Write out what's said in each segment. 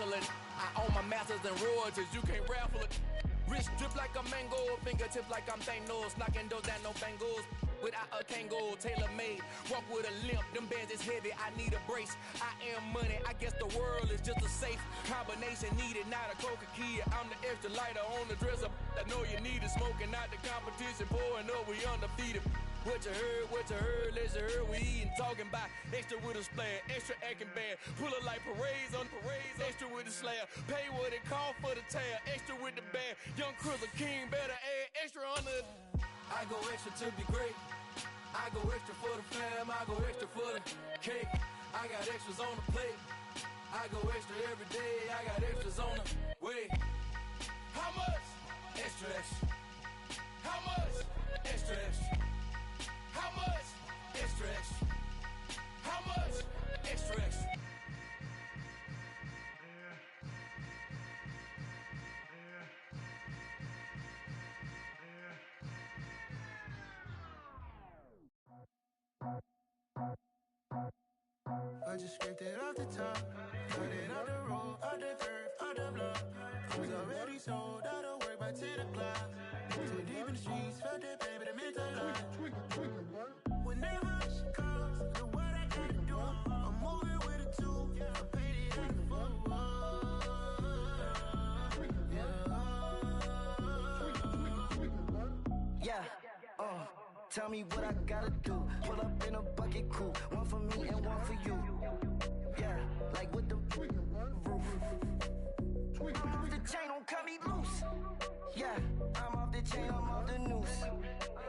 handling. I own my masters and royalties, you can't raffle it. Wrist drip like a mango, fingertips like I'm Thanos, knocking those down, no bangles. Without a Kango, tailor-made, walk with a limp, them bands is heavy, I need a brace. I am money, I guess the world is just a safe combination needed, not a Coca-Cola. I'm the extra lighter on the dresser, I know you need it, smoking out the competition, pouring up, we undefeated. What you heard, let's hear we eatin', talking about extra with a splash, extra acting bad, pull it like parades on parades, extra with the slayer, pay what it cost for the tail, extra with the band, young Cruiser King, better add extra on the. I go extra to be great. I go extra for the fam. I go extra for the cake. I got extras on the plate. I go extra every day. I got extras on the way. How much? Extra, extra. How much? Extra, extra. How much? Extra, extra. How much? Extra, extra. I just scraped it off the top, cut it off the road, off the curve, off the block. I was already sold, I don't work by 10 o'clock. Too deep in the streets, felt that pain, but it meant a lot. Whenever she calls, know what I gotta do. I'm moving with a two, I paid it out the full. Yeah, tell me what I gotta do. Pull up in a bucket crew, one for me and one for you. Yeah, like with the roof. I'm off the chain, don't cut me loose. Yeah, I'm off the chain, I'm off the noose.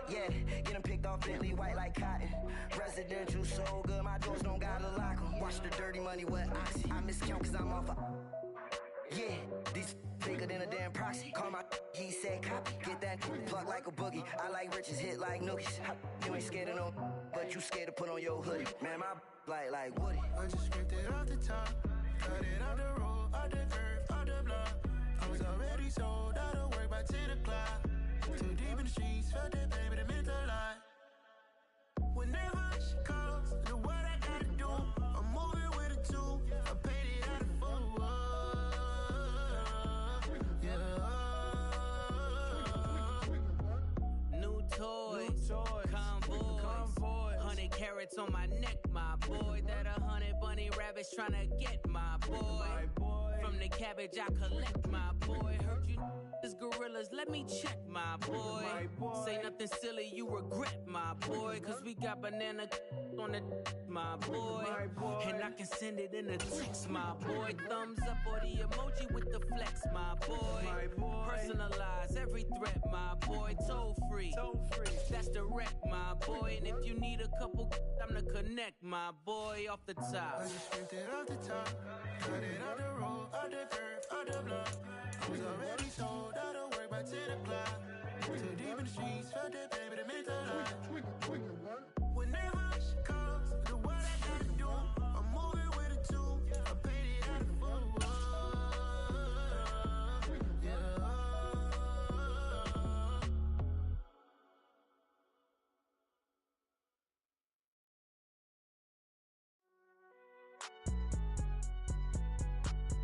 Yeah, getting picked off Bentley, white like cotton. Residential so good, my doors don't gotta lock 'em. Watch the dirty money with Oxy. I miscount cause I'm off a. Yeah, these bigger than a damn proxy. Call my he said copy. Get that plug like a boogie. I like riches, hit like nookies. You ain't scared of no, but you scared to put on your hoodie. Man, my like Woody. I just scraped it off the top, cut it off the road, off the curve, off the block. I was already sold, I don't work by 10 o'clock. Too deep in the streets, felt that pain, but it meant a lot. Whenever she calls, know what I gotta do. I'm moving with a two, I paid it out of full. New toys, convoys, 100 carats on my neck, my boy. That 100 bunny rabbits tryna get my boy. From the cabbage I collect, my boy. Heard you is gorillas, let me check, my boy. Say nothing silly, you regret, my boy. Cause we got banana on the my boy. And I can send it in a text, my boy. Thumbs up or the emoji with the flex, my boy. Personalize every threat, my boy. Toll free, that's direct, my boy. And if you need a couple, I'm to connect, my boy. Off the top, I just scraped it off the top, cut it off the road, off the curve, off the block. I was already sold, I don't work by 10 o'clock. Too deep in the streets, felt that pain, but it meant a lot. Whenever she calls, know what I gotta do. I'm moving with a two, I paid it out of full.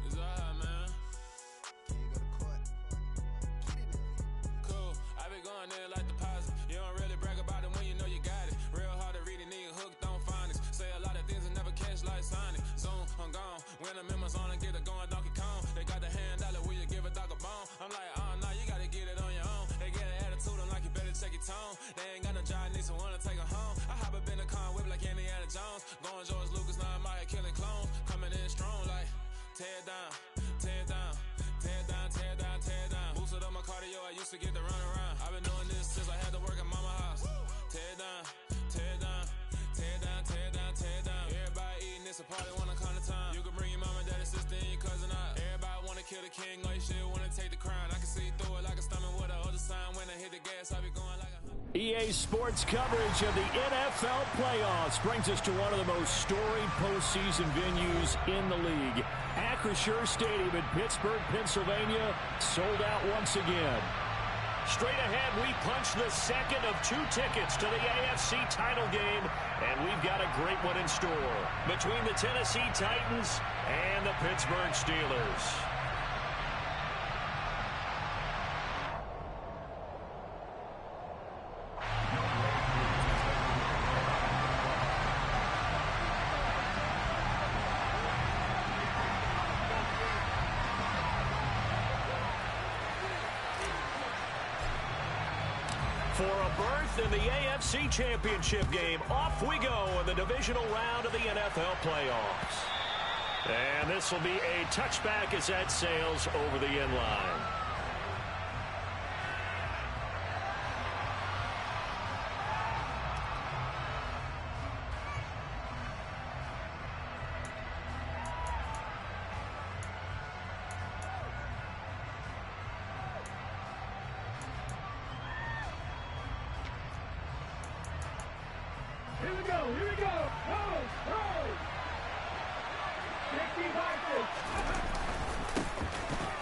It's alright, man. Can you go to court? Get it in. Cool. I be going there like deposit. You don't really brag about it when you know you got it. Real hard to read a nigga hooked on phonics. Say a lot of things and never catch like Sonic. Zone, I'm gone. When I'm in my zone, I get it going Donkey Kong. They got the hand dollar, will you give a dog a bone? I'm like, nah, you gotta get it on your own. They get an attitude, I'm like, you better check your tone. They ain't got no job, need someone to take her home. I hop up in a car, whip like Indiana Jones. Going George Lucas, now I'm out here killing clones. Coming in strong like, tear down, tear down, tear down, tear down, tear down. Boosted up my cardio, I used to get the run around. I've been doing this since I had to work at mama house. Tear down, tear down, tear down, tear down, tear down. Everybody eating this, a party wanna come to time. You can bring your mama, daddy, sister, and your cousin out. Everybody wanna kill the king, like shit, wanna take the crown. I can see through it like a stomach with a other sign. When I hit the gas, I be going like a EA Sports coverage of the NFL playoffs brings us to one of the most storied postseason venues in the league. Acrisure Stadium in Pittsburgh, Pennsylvania, sold out once again. Straight ahead, we punch the second of 2 tickets to the AFC title game, and we've got a great one in store between the Tennessee Titans and the Pittsburgh Steelers. For a berth in the AFC Championship game, off we go in the divisional round of the NFL playoffs. And this will be a touchback as that sails over the end line. Here we go.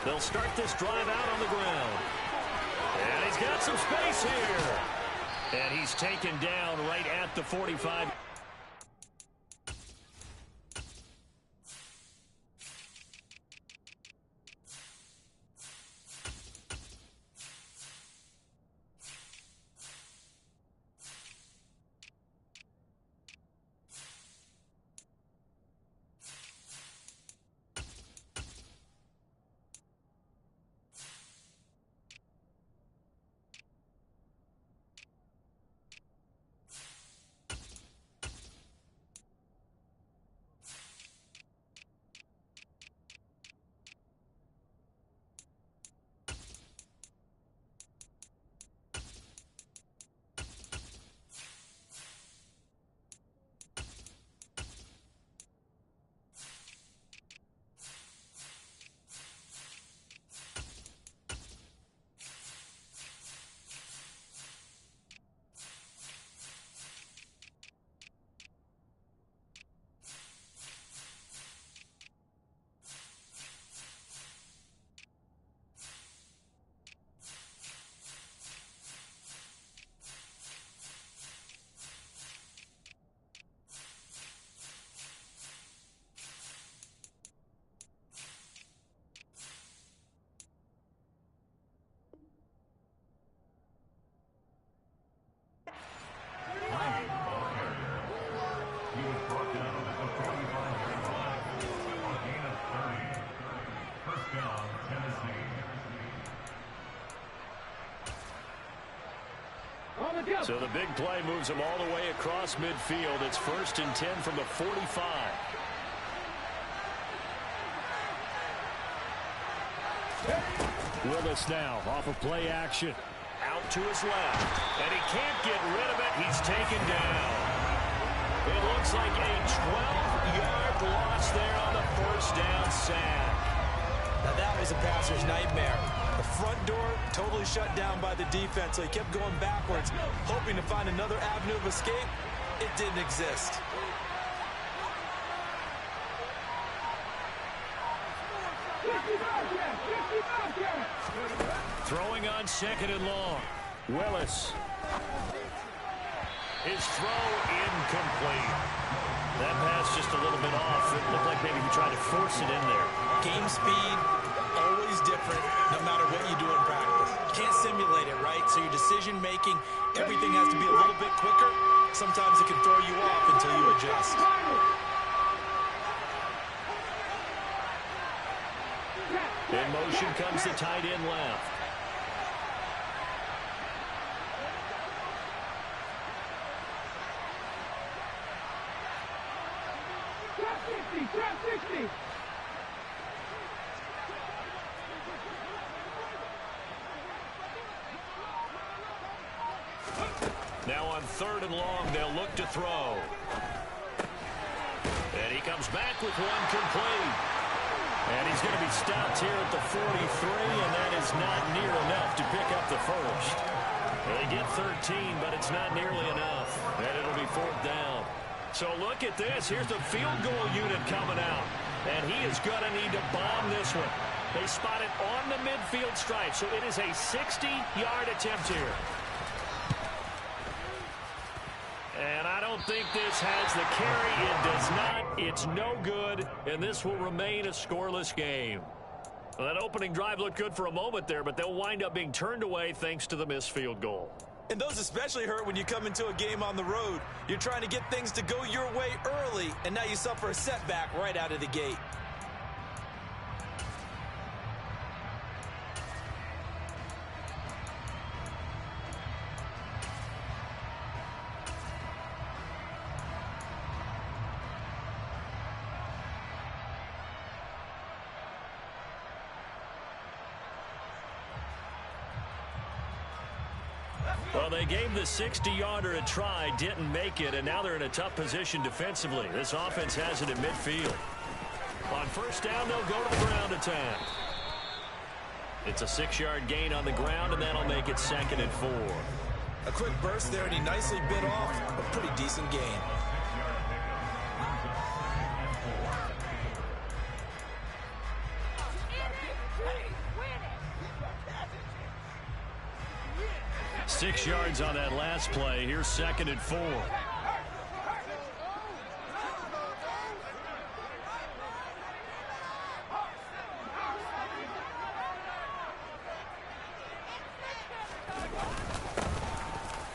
They'll start this drive out on the ground. And he's got some space here. And he's taken down right at the 45. So the big play moves him all the way across midfield. It's 1st and 10 from the 45. Willis now off of play action. Out to his left. And he can't get rid of it. He's taken down. It looks like a 12-yard loss there on the first down sack. Now that was a passer's nightmare. The front door totally shut down by the defense, so he kept going backwards, hoping to find another avenue of escape. It didn't exist. Throwing on 2nd and long. Willis. His throw incomplete. That pass just a little bit off. It looked like maybe he tried to force it in there. Game speed, always different, no matter what you do in practice. You can't simulate it, right? So your decision-making, everything has to be a little bit quicker. Sometimes it can throw you off until you adjust. In motion comes the tight end left. Trap 60. Now on 3rd and long, they'll look to throw. And he comes back with one complete. And he's going to be stopped here at the 43, and that is not near enough to pick up the first. They get 13, but it's not nearly enough. And it'll be 4th down. So look at this. Here's the field goal unit coming out. And he is going to need to bomb this one. They spot it on the midfield stripe, so it is a 60-yard attempt here. And I don't think this has the carry. It does not. It's no good, and this will remain a scoreless game. Well, that opening drive looked good for a moment there, but they'll wind up being turned away thanks to the missed field goal. And those especially hurt when you come into a game on the road. You're trying to get things to go your way early, and now you suffer a setback right out of the gate. Well, they gave the 60-yarder a try, didn't make it, and now they're in a tough position defensively. This offense has it in midfield. On first down, they'll go to the ground attack. It's a 6-yard gain on the ground, and that'll make it 2nd and 4. A quick burst there, and he nicely bit off a pretty decent gain. Six yards on that last play. Here's 2nd and 4.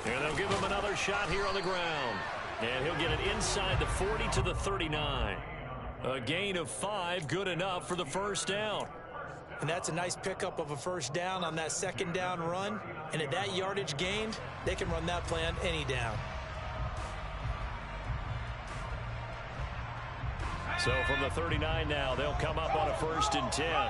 And they'll give him another shot here on the ground. And he'll get it inside the 40 to the 39. A gain of 5, good enough for the first down. And that's a nice pickup of a first down on that 2nd down run. And at that yardage gained, they can run that play on any down. So from the 39 now, they'll come up on a 1st and 10.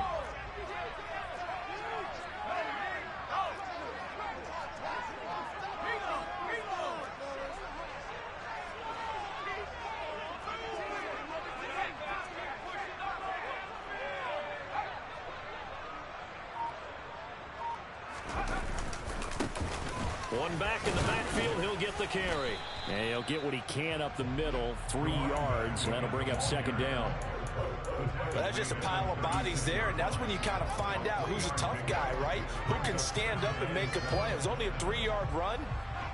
One back in the backfield, he'll get the carry. And he'll get what he can up the middle, 3 yards, and that'll bring up 2nd down. Well, that's just a pile of bodies there, and that's when you kind of find out who's a tough guy, right? Who can stand up and make a play. It was only a 3-yard run,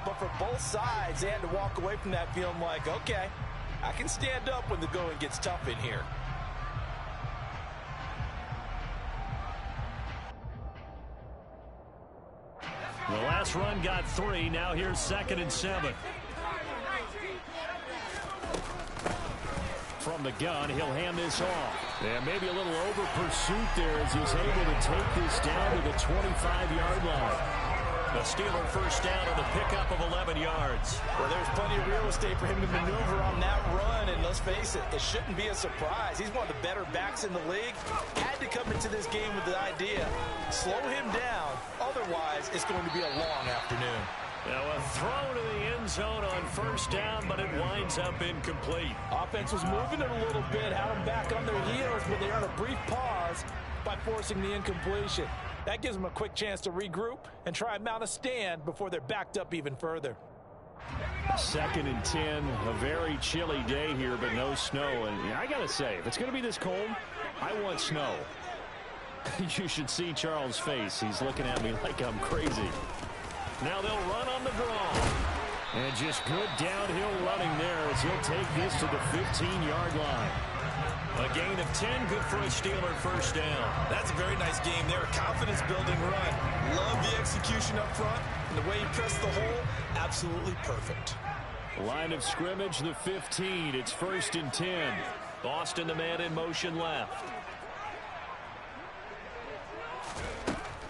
but for both sides, they had to walk away from that feeling like, okay, I can stand up when the going gets tough in here. The last run got 3. Now here's 2nd and 7. From the gun, he'll hand this off. And maybe a little over pursuit there as he's able to take this down to the 25-yard line. A Steeler first down on the pickup of 11 yards. Well, there's plenty of real estate for him to maneuver on that run, and let's face it, it shouldn't be a surprise. He's one of the better backs in the league. Had to come into this game with the idea, slow him down, otherwise it's going to be a long afternoon. Now a throw to the end zone on first down, but it winds up incomplete. Offense was moving it a little bit, had them back on their heels, but they're on a brief pause by forcing the incompletion. That gives them a quick chance to regroup and try and mount a stand before they're backed up even further. 2nd and 10, a very chilly day here, but no snow. And yeah, I got to say, if it's going to be this cold, I want snow. You should see Charles' face. He's looking at me like I'm crazy. Now they'll run on the draw. And just good downhill running there as he'll take this to the 15-yard line. A gain of 10, good for a Steeler first down. That's a very nice game there. Confidence-building run. Love the execution up front. And the way he pressed the hole, absolutely perfect. Line of scrimmage, the 15. It's 1st and 10. Boston, the man in motion left.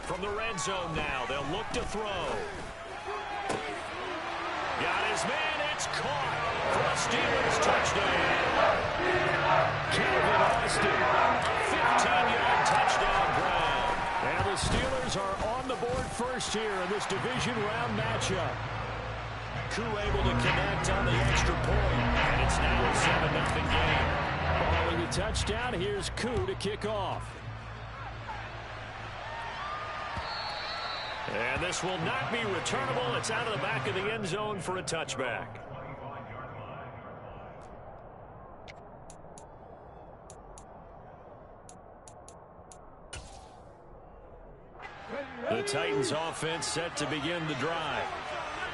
From the red zone now, they'll look to throw. Got his man, it's caught for a Steelers touchdown. Calvin Austin, 15-yard touchdown ground. And the Steelers are on the board first here in this division round matchup. Koo able to connect on the extra point, and it's now a 7-0 game. Following the touchdown, here's Koo to kick off. And this will not be returnable. It's out of the back of the end zone for a touchback. The Titans offense set to begin the drive.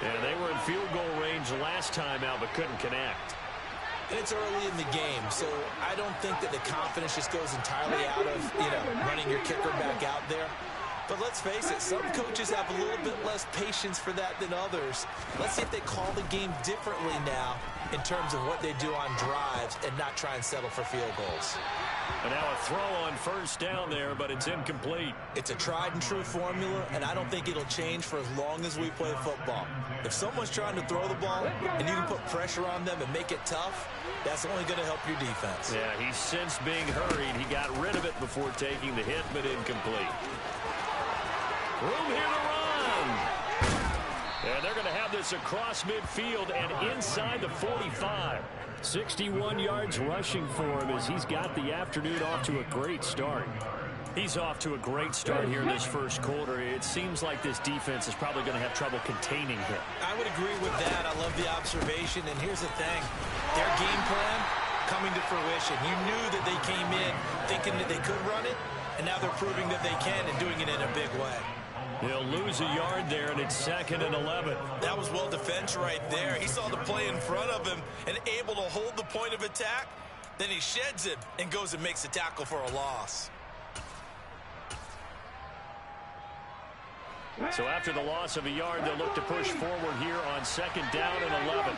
And they were in field goal range last time out but couldn't connect. And it's early in the game, so I don't think that the confidence just goes entirely out of, running your kicker back out there. But let's face it, some coaches have a little bit less patience for that than others. Let's see if they call the game differently now in terms of what they do on drives and not try and settle for field goals. And now a throw on first down there, but it's incomplete. It's a tried and true formula, and I don't think it'll change for as long as we play football. If someone's trying to throw the ball and you can put pressure on them and make it tough, that's only going to help your defense. Yeah, he's since being hurried. He got rid of it before taking the hit, but incomplete. Room here to run. And they're going to have this across midfield and inside the 45. 61 yards rushing for him as he's got the afternoon off to a great start. He's off to a great start here in this first quarter. It seems like this defense is probably going to have trouble containing him. I would agree with that. I love the observation. And here's the thing. Their game plan coming to fruition. You knew that they came in thinking that they could run it, and now they're proving that they can and doing it in a big way. He'll lose a yard there, and it's 2nd and 11. That was well defense right there. He saw the play in front of him and able to hold the point of attack. Then he sheds it and goes and makes a tackle for a loss. So after the loss of a yard, they'll look to push forward here on 2nd down and 11.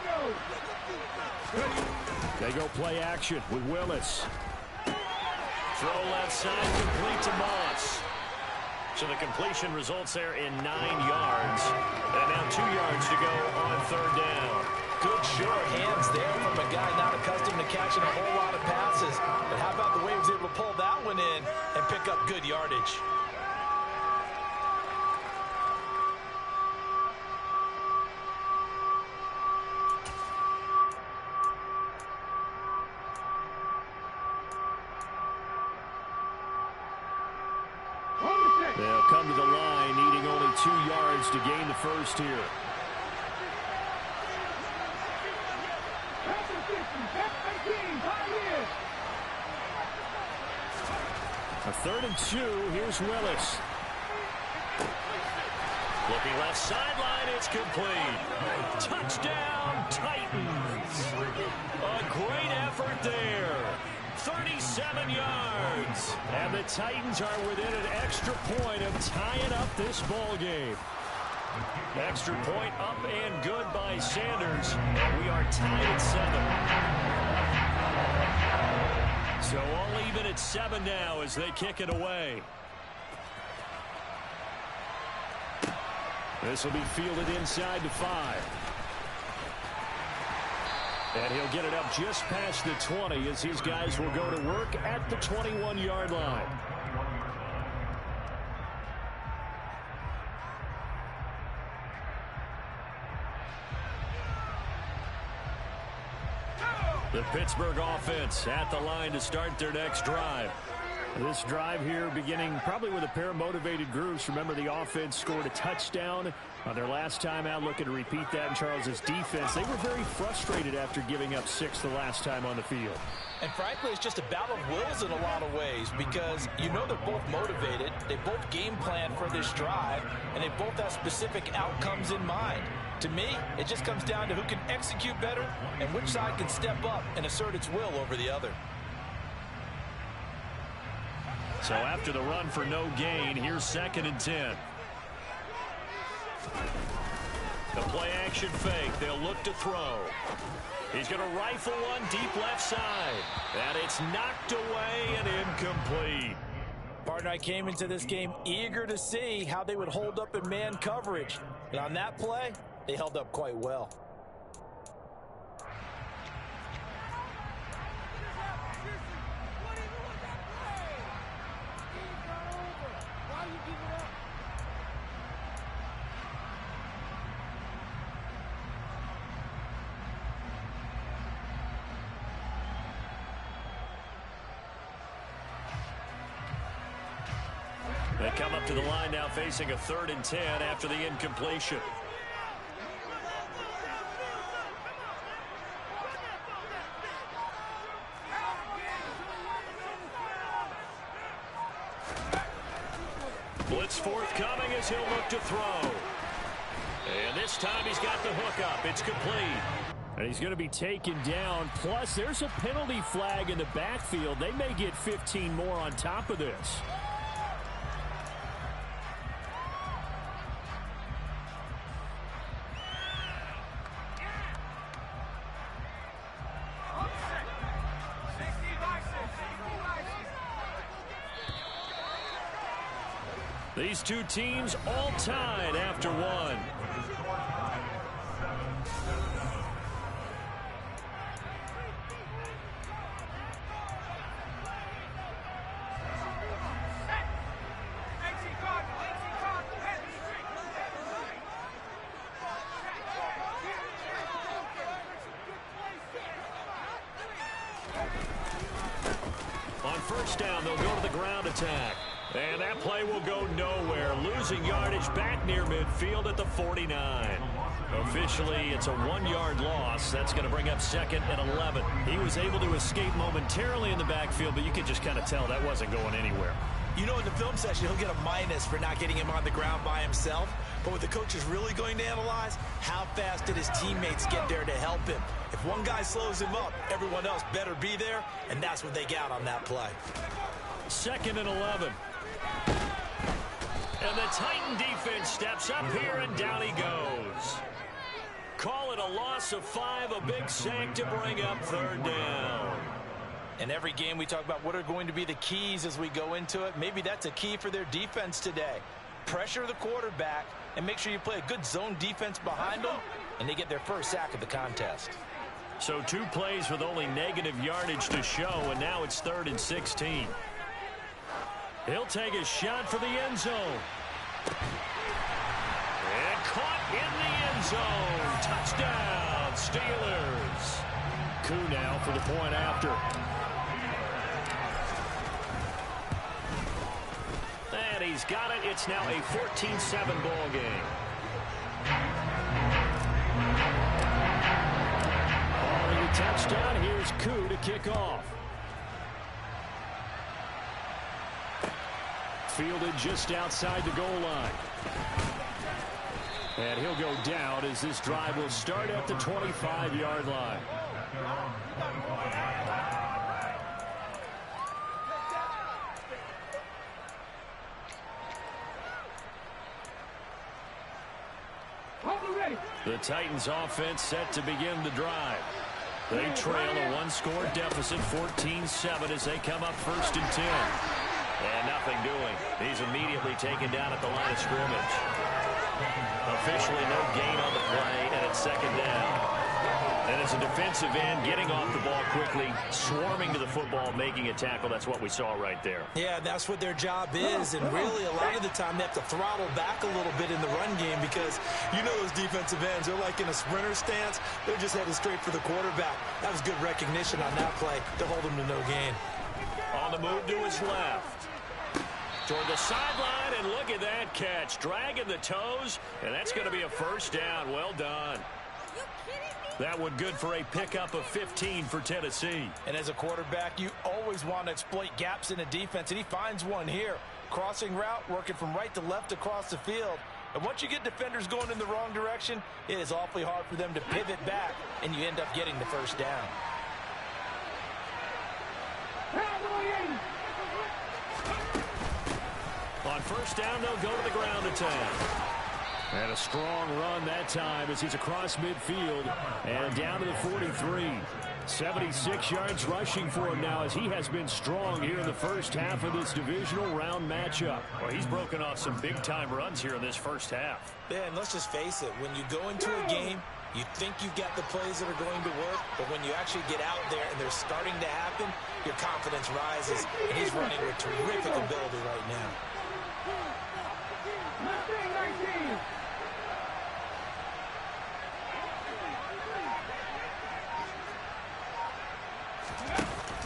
They go play action with Willis. Throw left side, complete to Moss. So the completion results there in 9 yards. And now 2 yards to go on 3rd down. Good short hands there from a guy not accustomed to catching a whole lot of passes. But how about the way he was able to pull that one in and pick up good yardage? They'll come to the line, needing only 2 yards to gain the first here. A 3rd and 2. Here's Willis. Looking left sideline. It's complete. Touchdown, Titans. A great effort there. 37 yards. And the Titans are within an extra point of tying up this ball game. Extra point up and good by Sanders. We are tied at 7. So all even at 7 now as they kick it away. This will be fielded inside to 5. And he'll get it up just past the 20 as these guys will go to work at the 21-yard line. The Pittsburgh offense at the line to start their next drive. This drive here beginning probably with a pair of motivated groups. Remember, the offense scored a touchdown on their last time out. Looking to repeat that in Charles's defense. They were very frustrated after giving up 6 the last time on the field. And frankly, it's just a battle of wills in a lot of ways because they're both motivated. They both game plan for this drive, and they both have specific outcomes in mind. To me, it just comes down to who can execute better and which side can step up and assert its will over the other. So after the run for no gain, here's 2nd and 10. The play action fake. They'll look to throw. He's going to rifle one deep left side. And it's knocked away and incomplete. Partner, I came into this game eager to see how they would hold up in man coverage. And on that play, they held up quite well. They come up to the line now facing a 3rd and 10 after the incompletion. Blitz forthcoming as he'll look to throw. And this time he's got the hook up. It's complete. And he's going to be taken down. Plus, there's a penalty flag in the backfield. They may get 15 more on top of this. These two teams all tied after one. On first down, they'll go to the ground attack. And that play will go nowhere. Losing yardage back near midfield at the 49. Officially, it's a 1-yard loss. That's going to bring up second and 11. He was able to escape momentarily in the backfield, but you could just kind of tell that wasn't going anywhere. You know, in the film session, he'll get a minus for not getting him on the ground by himself. But what the coach is really going to analyze, how fast did his teammates get there to help him? If one guy slows him up, everyone else better be there, and that's what they got on that play. Second and 11. And the Titan defense steps up here, and down he goes. Call it a loss of 5, a big sack to bring up third down. In every game, we talk about what are going to be the keys as we go into it. Maybe that's a key for their defense today. Pressure the quarterback and make sure you play a good zone defense behind them, and they get their first sack of the contest. So 2 plays with only negative yardage to show, and now it's 3rd and 16. He'll take a shot for the end zone. And caught in the end zone. Touchdown, Steelers. Koo now for the point after. And he's got it. It's now a 14-7 ball game. Calling a touchdown. Here's Koo to kick off. Fielded just outside the goal line. And he'll go down as this drive will start at the 25-yard line. The Titans offense set to begin the drive. They trail a 1-score deficit, 14-7 as they come up 1st and 10. And nothing doing. He's immediately taken down at the line of scrimmage. Officially no gain on the play, and it's 2nd down. And as a defensive end, getting off the ball quickly, swarming to the football, making a tackle, that's what we saw right there. Yeah, that's what their job is, and really a lot of the time they have to throttle back a little bit in the run game because you know those defensive ends, they're like in a sprinter stance. They're just headed straight for the quarterback. That was good recognition on that play to hold him to no gain. On the move to his left. Toward the sideline, and look at that catch. Dragging the toes, and that's going to be a 1st down. Well done. That one good for a pickup of 15 for Tennessee. And as a quarterback, you always want to exploit gaps in a defense, and he finds one here. Crossing route, working from right to left across the field. And once you get defenders going in the wrong direction, it is awfully hard for them to pivot back, and you end up getting the 1st down. On 1st down, they'll go to the ground attack. And a strong run that time as he's across midfield and down to the 43. 76 yards rushing for him now as he has been strong here in the first half of this divisional round matchup. Well, he's broken off some big-time runs here in this first half. Yeah, and let's just face it. When you go into a game, you think you've got the plays that are going to work, but when you actually get out there and they're starting to happen, your confidence rises, and he's running with terrific ability right now.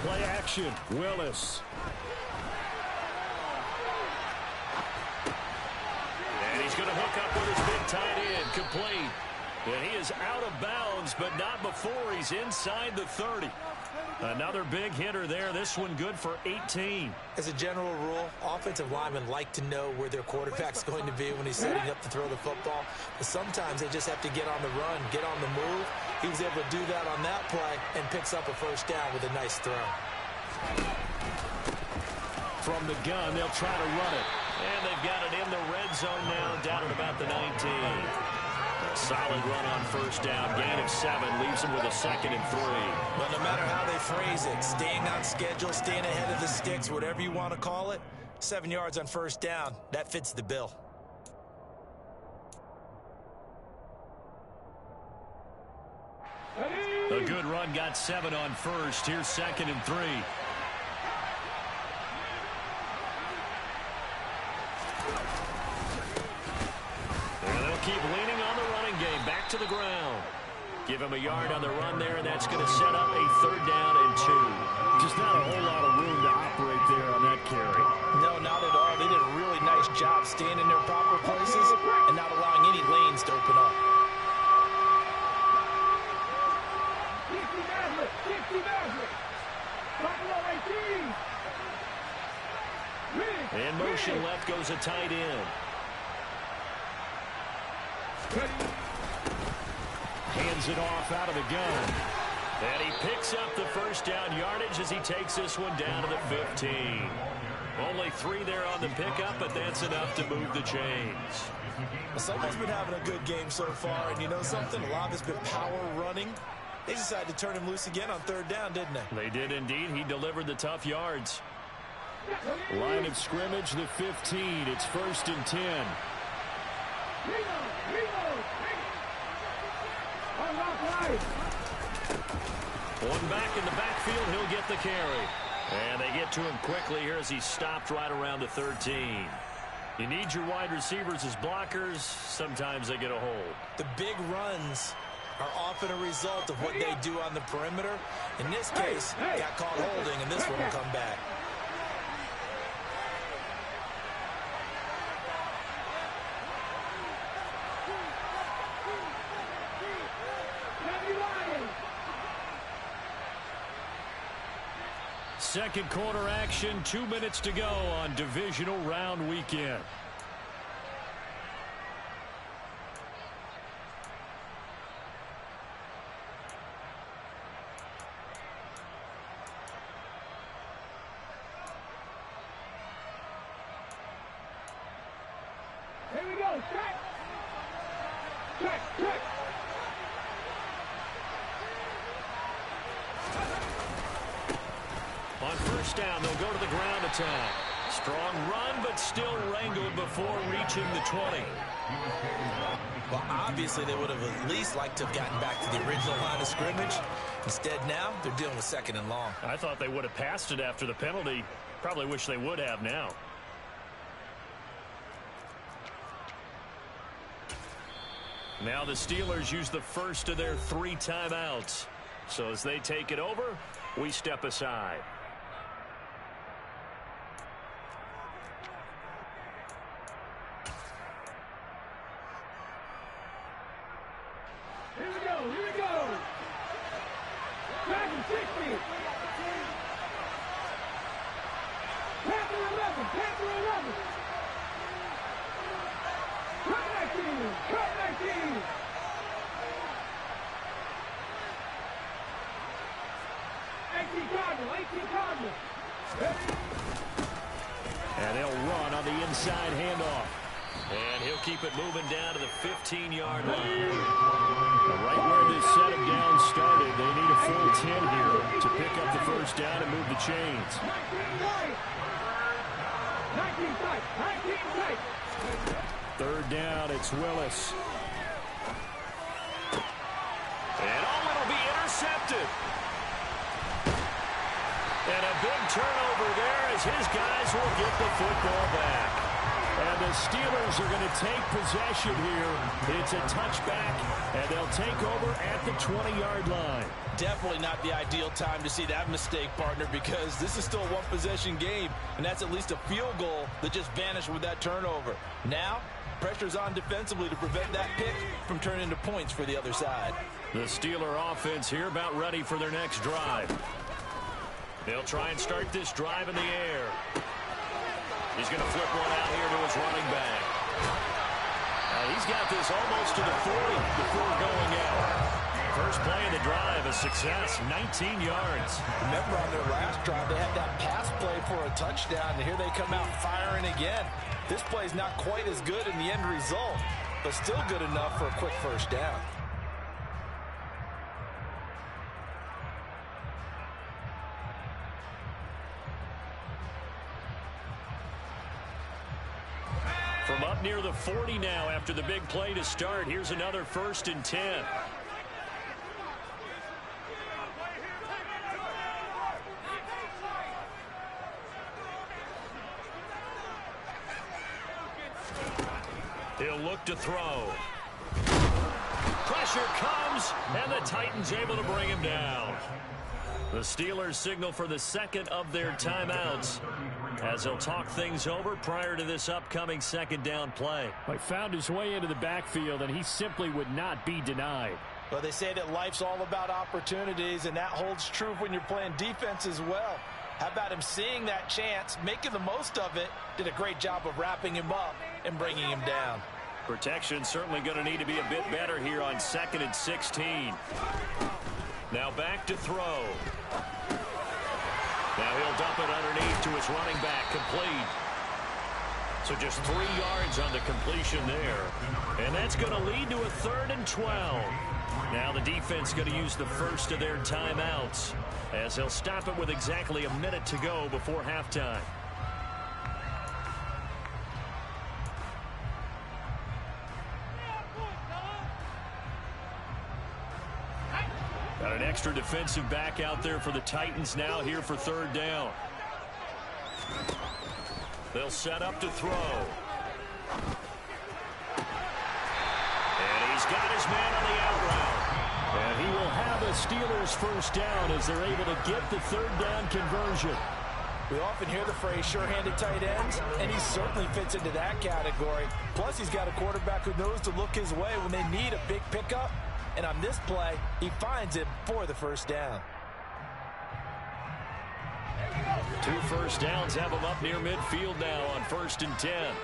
Play action, Willis. And he's going to hook up with his big tight end, complete. And he is out of bounds, but not before he's inside the 30. Another big hitter there. This one good for 18. As a general rule, offensive linemen like to know where their quarterback's going to be when he's setting up to throw the football. But sometimes they just have to get on the run, get on the move. He was able to do that on that play and picks up a first down with a nice throw. From the gun, they'll try to run it. And they've got it in the red zone now, down at about the 19. A solid run on first down. Gain of 7 leaves them with a 2nd and 3. But no matter how they phrase it, staying on schedule, staying ahead of the sticks, whatever you want to call it, 7 yards on first down, that fits the bill. A good run, got 7 on first. Here's 2nd and 3. Keep leaning on the running game. Back to the ground. Give him a yard on the run there, and that's going to set up a 3rd down and 2. Just not a whole lot of room to operate there on that carry. No, not at all. They did a really nice job staying in their proper places and not allowing any lanes to open up. 60 Maverick. Buffalo 18. In motion left goes a tight end. Hands it off out of the gun. And he picks up the first down yardage as he takes this one down to the 15. Only 3 there on the pickup, but that's enough to move the chains. Someone's been having a good game so far, and you know something? A lot of it's been power running. They decided to turn him loose again on 3rd down, didn't they? They did indeed. He delivered the tough yards. Line of scrimmage, the 15. It's 1st and 10. One back in the backfield, he'll get the carry. And they get to him quickly here as he stopped right around the 13. You need your wide receivers as blockers. Sometimes they get a hold. The big runs are often a result of what they do on the perimeter. In this case, got caught holding, and this one will come back. Second quarter action, 2 minutes to go on divisional round weekend. Here we go, check. On first down, they'll go to the ground attack. Strong run, but still wrangled before reaching the 20. Well, obviously, they would have at least liked to have gotten back to the original line of scrimmage. Instead, now, they're dealing with 2nd and long. I thought they would have passed it after the penalty. Probably wish they would have now. Now the Steelers use the first of their 3 timeouts. So as they take it over, we step aside. Here we go. Back in 60. Panther 11. Cut 19. Cardinal. And they'll run on the inside handoff. And he'll keep it moving down to the 15-yard line. Right where this set of downs started, they need a full 10 here to pick up the first down and move the chains. 19 tight. 3rd down, it's Willis. And it'll be intercepted. And a big turnover there as his guys will get the football back. And the Steelers are going to take possession here. It's a touchback, and they'll take over at the 20-yard line. Definitely not the ideal time to see that mistake, partner, because this is still a one-possession game, and that's at least a field goal that just vanished with that turnover. Now, pressure's on defensively to prevent that pick from turning into points for the other side. The Steeler offense here about ready for their next drive. They'll try and start this drive in the air. He's going to flip one out here to his running back. He's got this almost to the 40 before going out. First play of the drive, a success, 19 yards. Remember on their last drive, they had that pass play for a touchdown, and here they come out firing again. This play's not quite as good in the end result, but still good enough for a quick first down. From up near the 40 now after the big play to start. Here's another 1st and 10. He'll look to throw. Pressure comes, and the Titans able to bring him down. The Steelers signal for the second of their timeouts as they'll talk things over prior to this upcoming second down play. He found his way into the backfield, and he simply would not be denied. Well, they say that life's all about opportunities, and that holds true when you're playing defense as well. How about him seeing that chance, making the most of it, did a great job of wrapping him up and bringing him down. Protection certainly going to need to be a bit better here on 2nd and 16. Now back to throw. Now he'll dump it underneath to his running back, complete. So just 3 yards on the completion there. And that's going to lead to a 3rd and 12. Now the defense going to use the first of their timeouts as they'll stop it with exactly a minute to go before halftime. Got an extra defensive back out there for the Titans now here for 3rd down. They'll set up to throw. And he's got his man on the out route. And he will have a Steelers first down as they're able to get the 3rd down conversion. We often hear the phrase sure-handed tight ends, and he certainly fits into that category. Plus, he's got a quarterback who knows to look his way when they need a big pickup. And on this play, he finds it for the first down. 2 first downs have him up near midfield now on 1st and 10.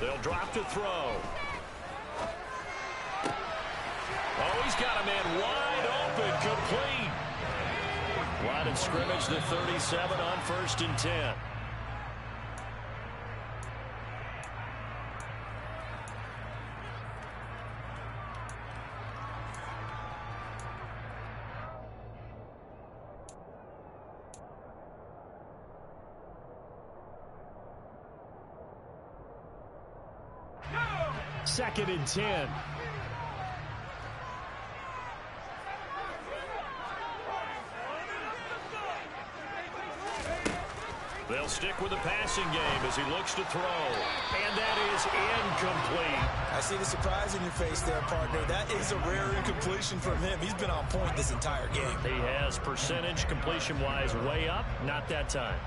They'll drop to throw. Oh, he's got a man wide open, complete. Line of scrimmage, the 37 on 1st and 10. Second and 10. They'll stick with the passing game as he looks to throw. And that is incomplete. I see the surprise in your face there, partner. That is a rare incompletion from him. He's been on point this entire game. He has percentage completion-wise way up. Not that time.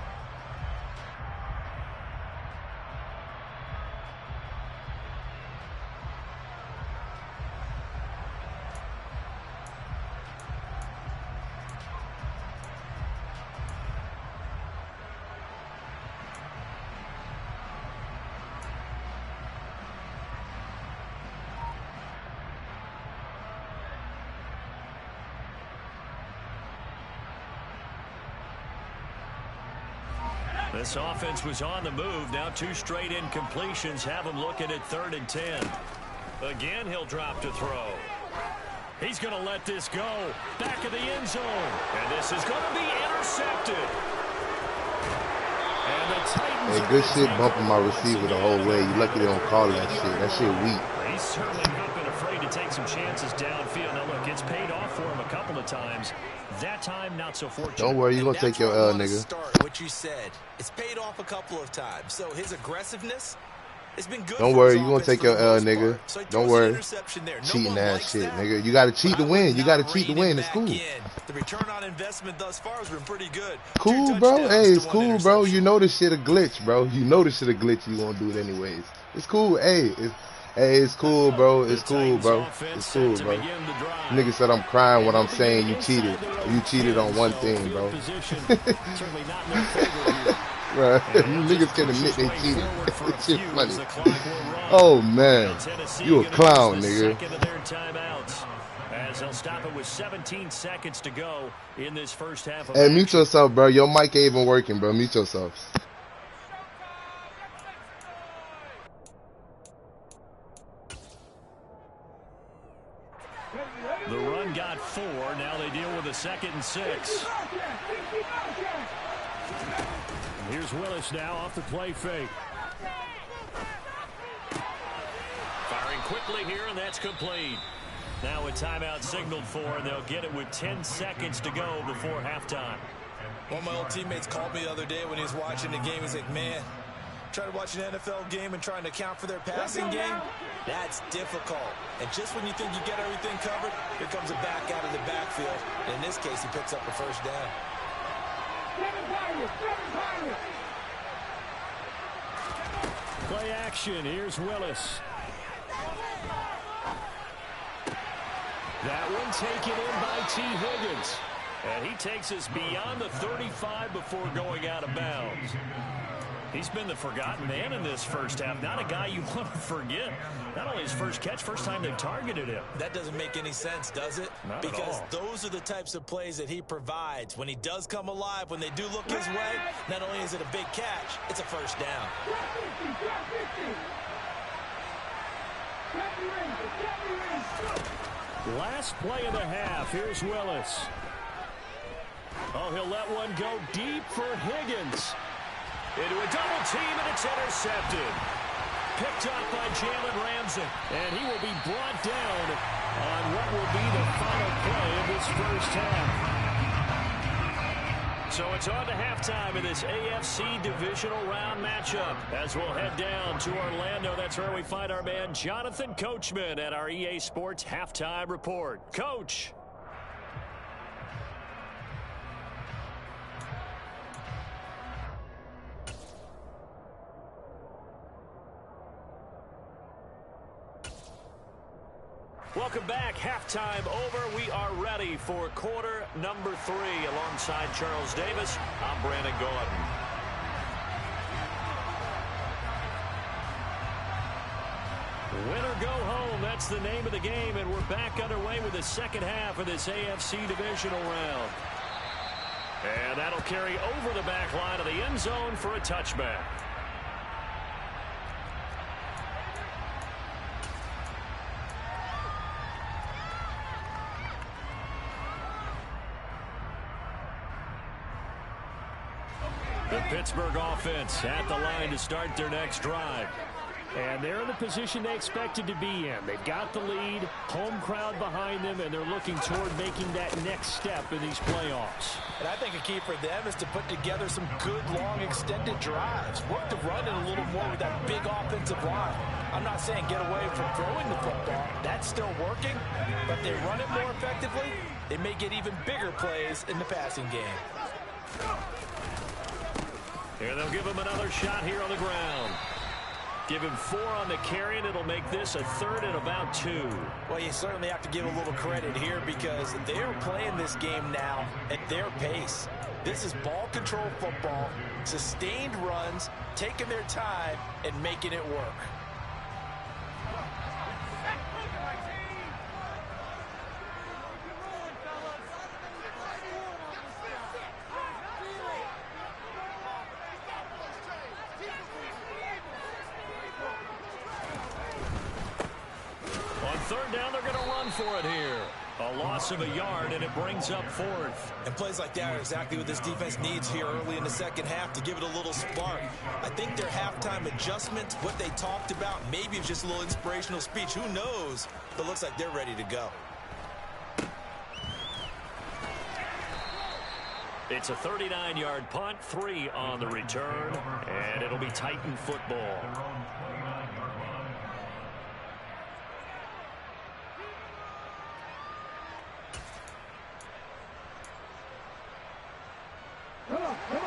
This offense was on the move. Now 2 straight incompletions have him looking at 3rd and 10. Again, he'll drop to throw. He's going to let this go. Back of the end zone. And this is going to be intercepted. And the Titans. Hey, good shit bumping my receiver the whole way. You lucky they don't call that shit. That shit weak. He's certainly not been afraid to take some chances downfield. Now, look, it's paid off for him a couple of times. That time, not so fortunate. Don't worry, you're going to take your L, nigga. Start what you said. It's paid off a couple of times. So his aggressiveness has been good. Don't worry, you're going to take your L, nigga. Don't worry. Cheating ass shit, nigga. You got to cheat to win. You got to cheat to win. It's cool. The return on investment thus far has been pretty good. Cool, bro. Hey, it's cool, bro. You know this shit a glitch, bro. You know this shit a glitch. You going to do it anyways. It's cool. Hey, Hey, it's cool, bro. It's cool, bro. It's cool, bro. Nigga said I'm crying when I'm saying you cheated. You cheated on one thing, bro. Bro, you niggas can admit they cheated. It's shit funny. Oh, man. You a clown, nigga. As they'll stop it with 17 seconds to go in this first half of Hey, mute yourself, bro. Your mic ain't even working, bro. Mute yourself. The run got 4. Now they deal with a 2nd and 6. Here's Willis now off the play fake. Firing quickly here, and that's complete. Now a timeout signaled for, and they'll get it with 10 seconds to go before halftime. One of my old teammates called me the other day when he was watching the game. He's like, man, trying to watch an NFL game and trying to account for their passing game, that's difficult. And just when you think you get everything covered, here comes a back out of the backfield. And in this case, he picks up a first down. Play action. Here's Willis. That one taken in by T. Higgins. And he takes us beyond the 35 before going out of bounds. He's been the forgotten man in this first half. Not a guy you want to forget. Not only his first catch, first time they've targeted him. That doesn't make any sense, does it? Not because at all. Those are the types of plays that he provides. When he does come alive, when they do look his way, not only is it a big catch, it's a first down. Last play of the half. Here's Willis. Oh, he'll let one go deep for Higgins. Into a double team, and it's intercepted. Picked up by Jalen Ramsey. And he will be brought down on what will be the final play of this first half. So it's on to halftime in this AFC divisional round matchup. As we'll head down to Orlando, that's where we find our man Jonathan Coachman at our EA Sports Halftime Report. Coach. Welcome back. Halftime over. We are ready for quarter number 3. Alongside Charles Davis, I'm Brandon Gaudin. Win or go home, that's the name of the game, and we're back underway with the second half of this AFC divisional round. And that'll carry over the back line of the end zone for a touchback. The Pittsburgh offense at the line to start their next drive. And they're in the position they expected to be in. They've got the lead, home crowd behind them, and they're looking toward making that next step in these playoffs. And I think a key for them is to put together some good, long, extended drives. Work the run in a little more with that big offensive line. I'm not saying get away from throwing the football. That's still working. But if they run it more effectively, they may get even bigger plays in the passing game. Here they'll give him another shot here on the ground. Give him 4 on the carry, and it'll make this a 3rd and about 2. Well, you certainly have to give a little credit here because they are playing this game now at their pace. This is ball control football, sustained runs, taking their time, and making it work. Third down, they're going to run for it here. A loss of a yard, and it brings up 4th. And plays like that are exactly what this defense needs here early in the second half to give it a little spark. I think their halftime adjustments, what they talked about, maybe it's just a little inspirational speech. Who knows? But it looks like they're ready to go. It's a 39-yard punt, 3 on the return, and it'll be Titan football.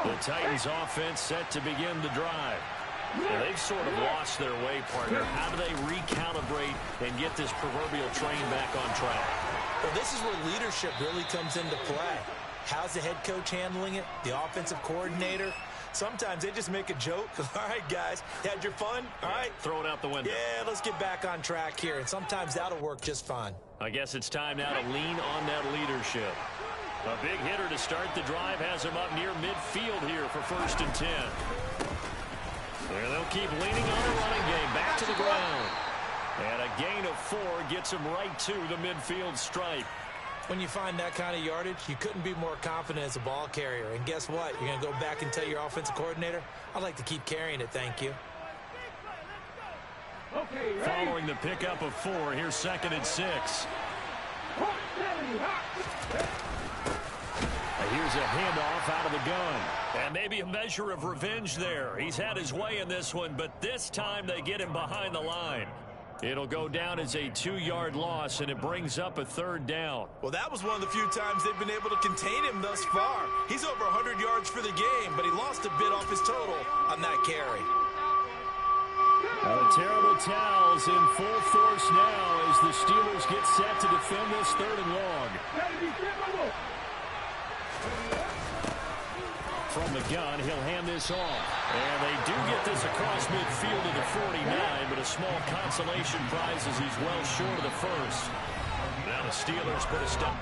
The Titans offense set to begin the drive. Well, they've sort of lost their way, partner. How do they recalibrate and get this proverbial train back on track? Well, this is where leadership really comes into play. How's the head coach handling it? The offensive coordinator? Sometimes they just make a joke. All right, guys, had your fun? All right. Throw it out the window. Yeah, let's get back on track here. And sometimes that'll work just fine. I guess it's time now to lean on that leadership. A big hitter to start the drive has him up near midfield here for 1st and 10. There they'll keep leaning on the running game. Back to the ground. And a gain of 4 gets him right to the midfield stripe. When you find that kind of yardage, you couldn't be more confident as a ball carrier. And guess what? You're going to go back and tell your offensive coordinator, I'd like to keep carrying it, thank you. Okay, following the pickup of 4, here's 2nd and 6. Here's a handoff out of the gun. And maybe a measure of revenge there. He's had his way in this one, but this time they get him behind the line. It'll go down as a 2-yard loss, and it brings up a 3rd down. Well, that was one of the few times they've been able to contain him thus far. He's over 100 yards for the game, but he lost a bit off his total on that carry. The terrible towels in full force now as the Steelers get set to defend this 3rd and long. From the gun, he'll hand this off. And they do get this across midfield to the 49, but a small consolation prize as he's well short of the 1st. Now the Steelers put a stop.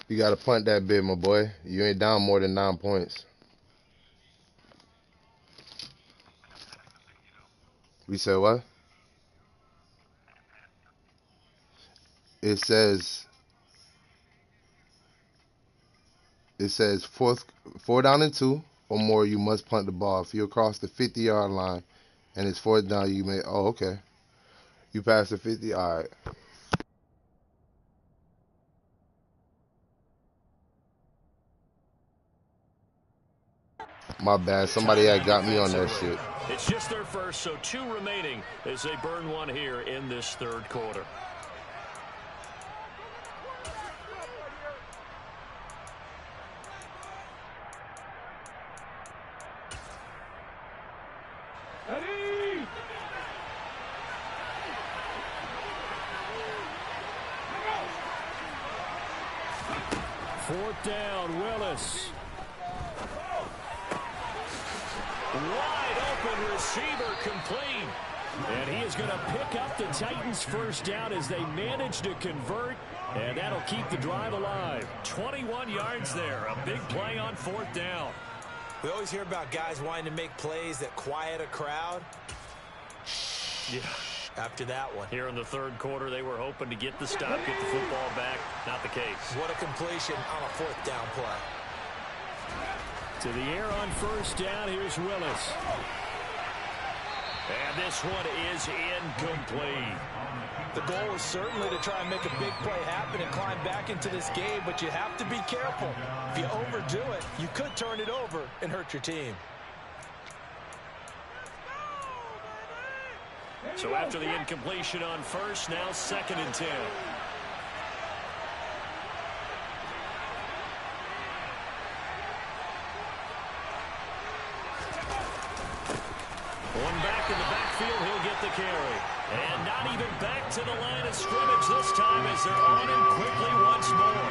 You got to punt that bit, my boy. You ain't down more than 9 points. We said what? It says 4 down and 2 or more, you must punt the ball. If you're across the 50-yard line and it's 4th down, you may. Oh, okay. You pass the 50. All right. My bad. Somebody had got me on that shit. It's just their first, so 2 remaining as they burn 1 here in this 3rd quarter. Ready? 4th down, Willis. Wide open receiver complete. And he is going to pick up the Titans' 1st down as they manage to convert. And that'll keep the drive alive. 21 yards there. A big play on 4th down. We always hear about guys wanting to make plays that quiet a crowd. Yeah. After that one. Here in the 3rd quarter, they were hoping to get the stop, get the football back. Not the case. What a completion on a 4th down play. To the air on 1st down, here's Willis. And this one is incomplete. The goal is certainly to try and make a big play happen and climb back into this game, but you have to be careful. If you overdo it, you could turn it over and hurt your team. So after the incompletion on 1st, now 2nd and 10. One back in the backfield, he'll get the carry. And not even back to the line of scrimmage this time as they're on him quickly once more.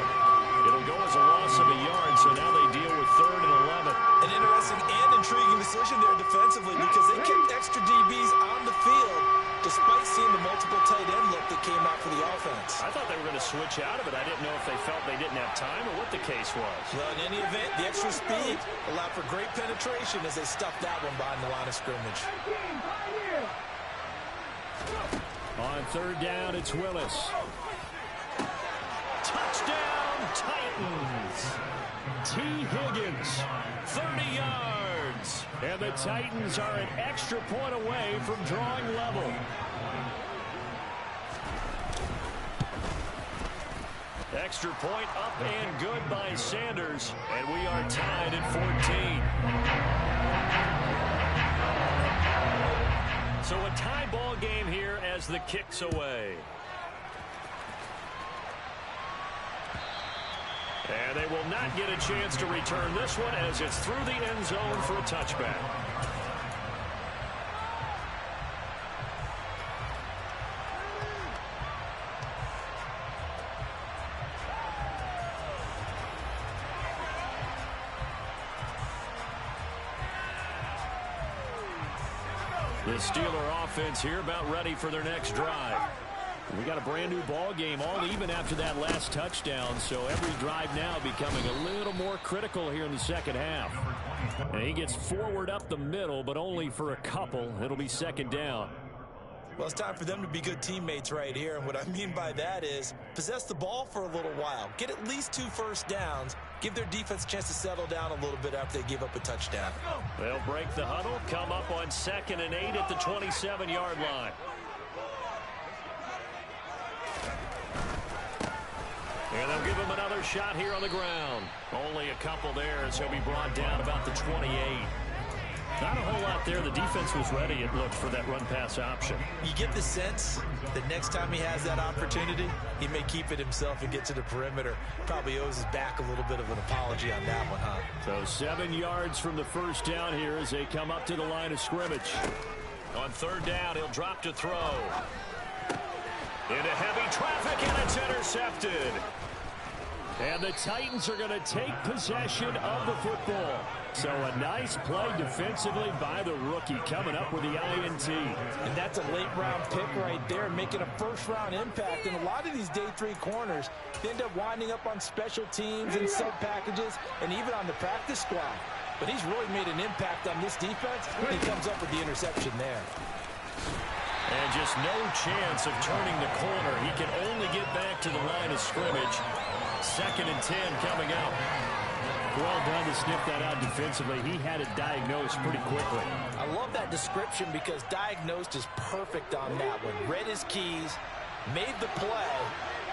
It'll go as a loss of a yard, so now they deal with 3rd and 11. An interesting and intriguing decision there defensively because they kept extra DBs on the field despite seeing the multiple tight end look that came out for the offense. I thought they were going to switch out of it. I didn't know if they felt they didn't have time or what the case was. Well, in any event, the extra speed allowed for great penetration as they stuffed that one behind the line of scrimmage. On 3rd down, it's Willis. Touchdown, Titans. T. Higgins, 30 yards. And the Titans are an extra point away from drawing level. extra point up and good by Sanders, and we are tied at 14. So a tie ball game here as the kick's away. And they will not get a chance to return this one as it's through the end zone for a touchback. The Steeler offense here about ready for their next drive. We got a brand new ball game, all even after that last touchdown, so every drive now becoming a little more critical here in the second half. And he gets forward up the middle, but only for a couple. It'll be second down. Well, it's time for them to be good teammates right here, and what I mean by that is possess the ball for a little while, get at least 2 first downs, give their defense a chance to settle down a little bit after they give up a touchdown. They'll break the huddle, come up on 2nd and 8 at the 27-yard line. And they'll give him another shot here on the ground. Only a couple there as he'll be brought down about the 28. Not a whole lot there. The defense was ready, it looked, for that run-pass option. You get the sense that next time he has that opportunity, he may keep it himself and get to the perimeter. Probably owes his back a little bit of an apology on that one, huh? So 7 yards from the first down here as they come up to the line of scrimmage. On 3rd down, he'll drop to throw. Into heavy traffic, and it's intercepted. And the Titans are going to take possession of the football. So a nice play defensively by the rookie, coming up with the INT. And that's a late-round pick right there, making a first-round impact. And a lot of these day 3 corners, they end up winding up on special teams and sub-packages and even on the practice squad. But he's really made an impact on this defense, and he comes up with the interception there. And just no chance of turning the corner. He can only get back to the line of scrimmage. 2nd and 10 coming up. Well done to sniff that out defensively. He had it diagnosed pretty quickly. I love that description because diagnosed is perfect on that one. Read his keys, made the play,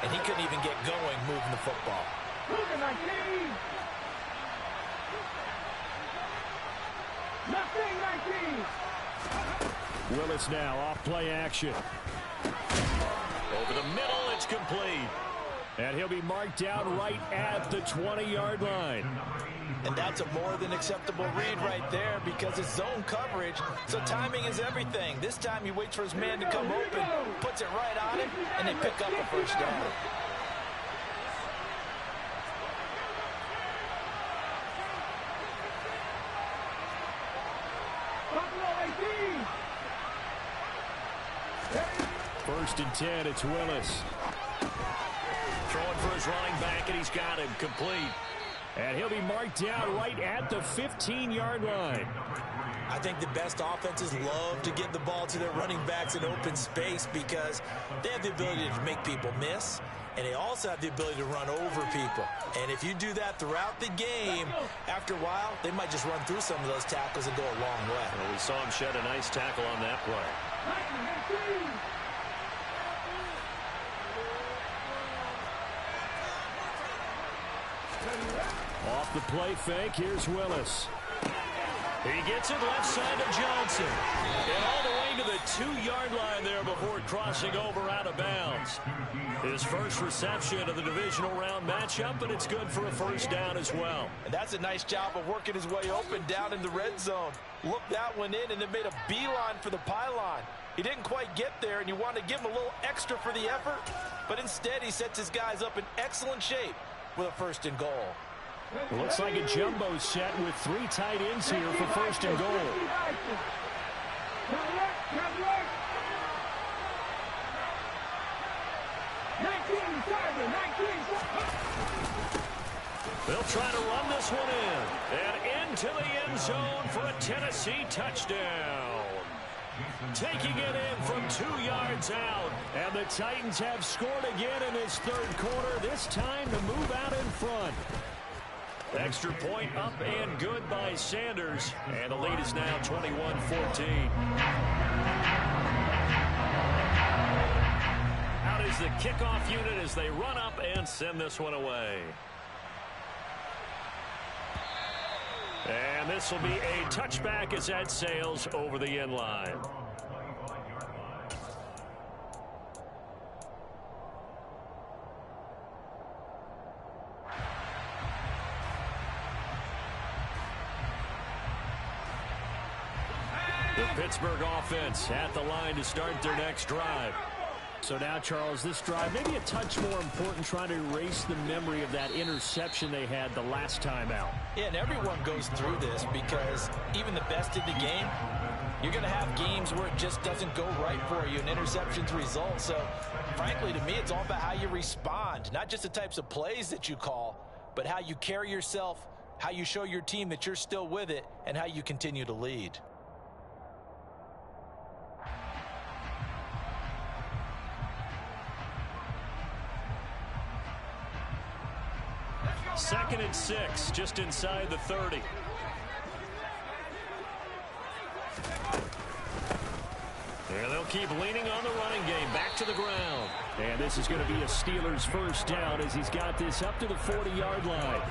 and he couldn't even get going moving the football. Willis now off play action. Over the middle, it's complete. And he'll be marked down right at the 20-yard line. And that's a more than acceptable read right there because it's zone coverage, so timing is everything. This time he waits for his man to come open, puts it right on him, and they pick up a first down. First and 10, it's Willis. Throwing for his running back, and he's got him complete. And he'll be marked down right at the 15-yard line. I think the best offenses love to get the ball to their running backs in open space because they have the ability to make people miss, and they also have the ability to run over people. And if you do that throughout the game, after a while, they might just run through some of those tackles and go a long way. Well, we saw him shed a nice tackle on that play. Off the play fake, here's Willis. He gets it left side to Johnson. And all the way to the 2-yard line there before crossing over out of bounds. His first reception of the divisional round matchup, but it's good for a first down as well. And that's a nice job of working his way open down in the red zone. Looked that one in and then made a beeline for the pylon. He didn't quite get there, and you want to give him a little extra for the effort, but instead he sets his guys up in excellent shape with a 1st and goal. Looks like a jumbo set with 3 tight ends here for 1st and goal. They'll try to run this one in. And into the end zone for a Tennessee touchdown. Taking it in from 2 yards out. And the Titans have scored again in this 3rd quarter. This time to move out in front. Extra point up and good by Sanders. And the lead is now 21-14. Out here's the kickoff unit as they run up and send this one away. And this will be a touchback as that sails over the end line. The Pittsburgh offense at the line to start their next drive. So now, Charles, this drive maybe a touch more important, trying to erase the memory of that interception they had the last time out. Yeah, and everyone goes through this because even the best in the game, you're going to have games where it just doesn't go right for you, and interceptions result. So, frankly, to me, it's all about how you respond, not just the types of plays that you call, but how you carry yourself, how you show your team that you're still with it, and how you continue to lead. Second and 6, just inside the 30. And they'll keep leaning on the running game. Back to the ground. And this is going to be a Steelers first down as he's got this up to the 40-yard line.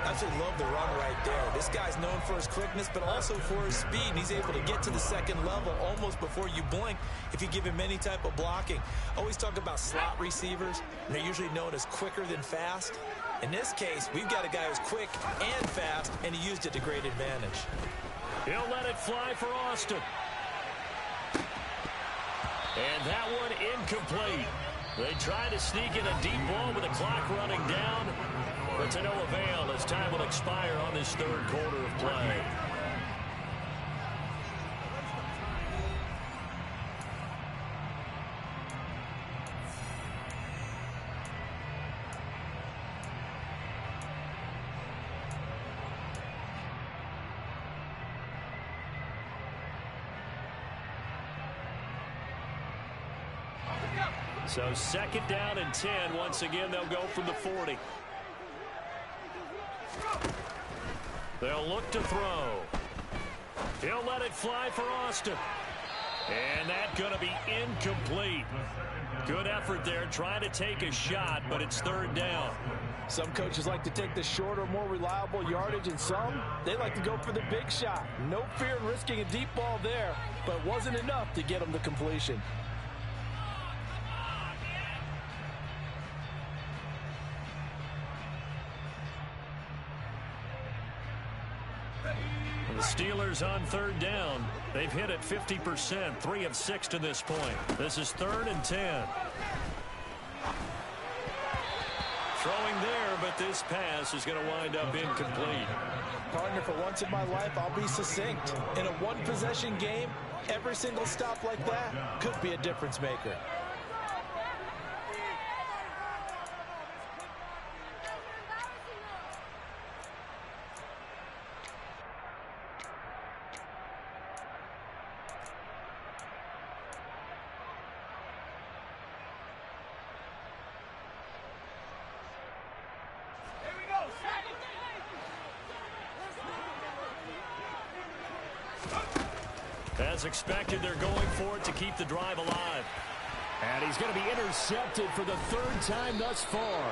I absolutely love the run right there. This guy's known for his quickness, but also for his speed. And he's able to get to the second level almost before you blink if you give him any type of blocking. Always talk about slot receivers, and they're usually known as quicker than fast. In this case, we've got a guy who's quick and fast, and he used it to great advantage. He'll let it fly for Austin. And that one incomplete. They try to sneak in a deep ball with the clock running down, but to no avail as time will expire on this third quarter of play. So second down and 10. Once again, they'll go from the 40. They'll look to throw. He'll let it fly for Austin. And that's going to be incomplete. Good effort there, trying to take a shot, but it's third down. Some coaches like to take the shorter, more reliable yardage, and some, they like to go for the big shot. No fear in risking a deep ball there, but it wasn't enough to get them the completion. The Steelers on third down. They've hit it 50%, 3 of 6 to this point. This is third and 10. Throwing there, but this pass is going to wind up incomplete. Partner, for once in my life, I'll be succinct. In a one-possession game, every single stop like that could be a difference maker. As expected, they're going for it to keep the drive alive. And he's going to be intercepted for the third time thus far.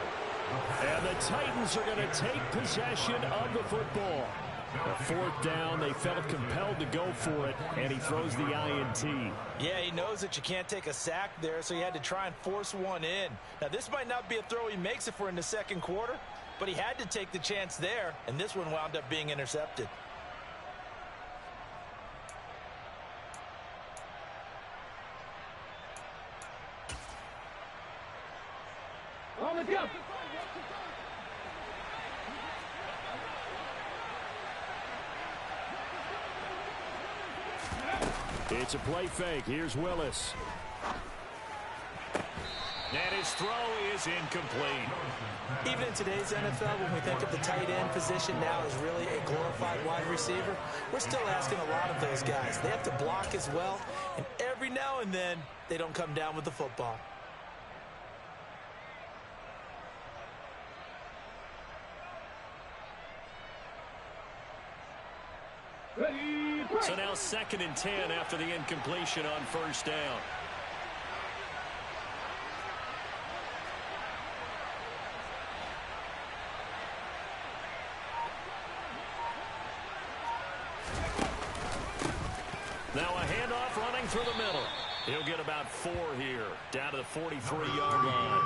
And the Titans are going to take possession of the football. A fourth down, they felt compelled to go for it, and he throws the INT. Yeah, he knows that you can't take a sack there, so he had to try and force one in. Now, this might not be a throw he makes if we're in the second quarter, but he had to take the chance there, and this one wound up being intercepted. On the jump. It's a play fake. Here's Willis. And his throw is incomplete. Even in today's NFL, when we think of the tight end position now as really a glorified wide receiver, we're still asking a lot of those guys. They have to block as well, and every now and then, they don't come down with the football. So now second and 10 after the incompletion on first down. through the middle. He'll get about 4 here, down to the 43-yard line.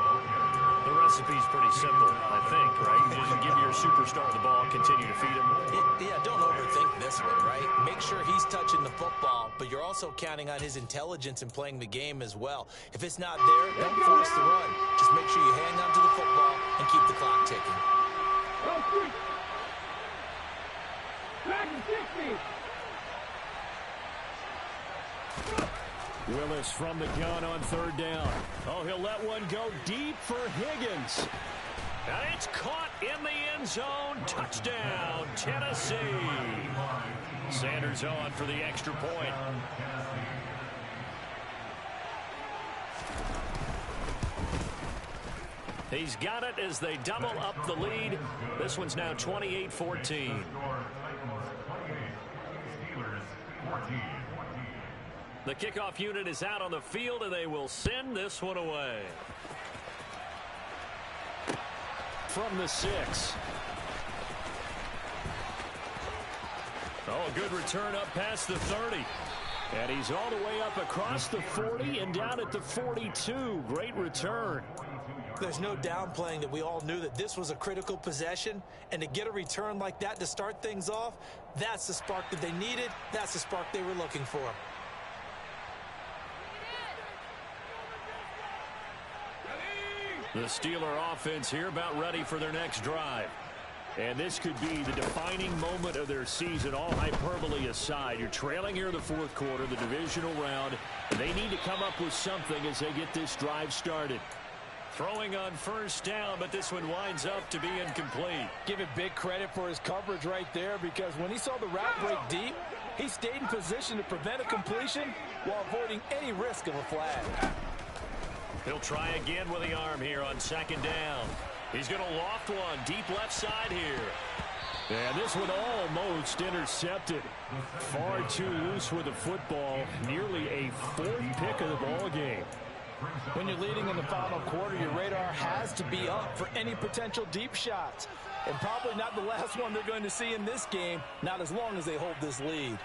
The recipe's pretty simple, I think, right? You just give your superstar the ball, continue to feed him. Yeah, don't overthink this one, right? Make sure he's touching the football, but you're also counting on his intelligence in playing the game as well. If it's not there, don't force the run. Just make sure you hang on to the football and keep the clock ticking. Willis from the gun on 3rd down. Oh, he'll let one go deep for Higgins. And it's caught in the end zone. Touchdown, Tennessee. Sanders on for the extra point. He's got it as they double up the lead. This one's now 28-14. The kickoff unit is out on the field, and they will send this one away. From the 6. Oh, a good return up past the 30. And he's all the way up across the 40 and down at the 42. Great return. There's no downplaying that we all knew that this was a critical possession, and to get a return like that to start things off, that's the spark that they needed. That's the spark they were looking for. The Steeler offense here about ready for their next drive. And this could be the defining moment of their season, all hyperbole aside. You're trailing here in the 4th quarter, the divisional round. And they need to come up with something as they get this drive started. Throwing on 1st down, but this one winds up to be incomplete. Give it big credit for his coverage right there, because when he saw the route break deep, he stayed in position to prevent a completion while avoiding any risk of a flag. He'll try again with the arm here on 2nd down. He's going to loft one deep left side here. And this one almost intercepted. Far too loose with the football. Nearly a 4th pick of the ball game. When you're leading in the final quarter, your radar has to be up for any potential deep shots. And probably not the last one they're going to see in this game, not as long as they hold this lead.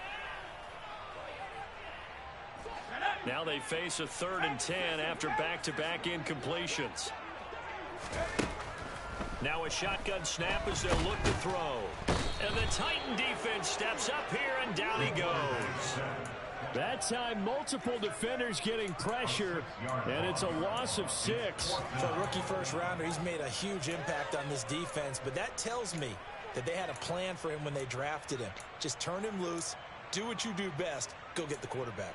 Now they face a 3rd and 10 after back-to-back incompletions. Now a shotgun snap as they'll look to throw. And the Titan defense steps up here, and down he goes. That time, multiple defenders getting pressure, and it's a loss of 6. For a rookie first-rounder, he's made a huge impact on this defense, but that tells me that they had a plan for him when they drafted him. Just turn him loose, do what you do best, go get the quarterback.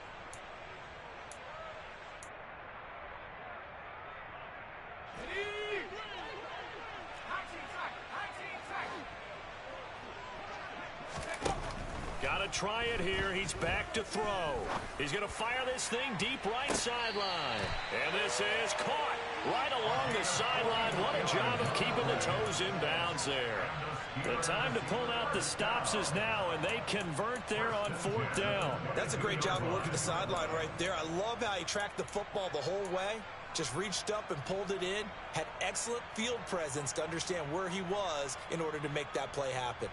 Gotta try it here. He's back to throw. He's going to fire this thing deep right sideline. And this is caught right along the sideline. What a job of keeping the toes in bounds there. The time to pull out the stops is now, and they convert there on 4th down. That's a great job of working the sideline right there. I love how he tracked the football the whole way. Just reached up and pulled it in. Had excellent field presence to understand where he was in order to make that play happen.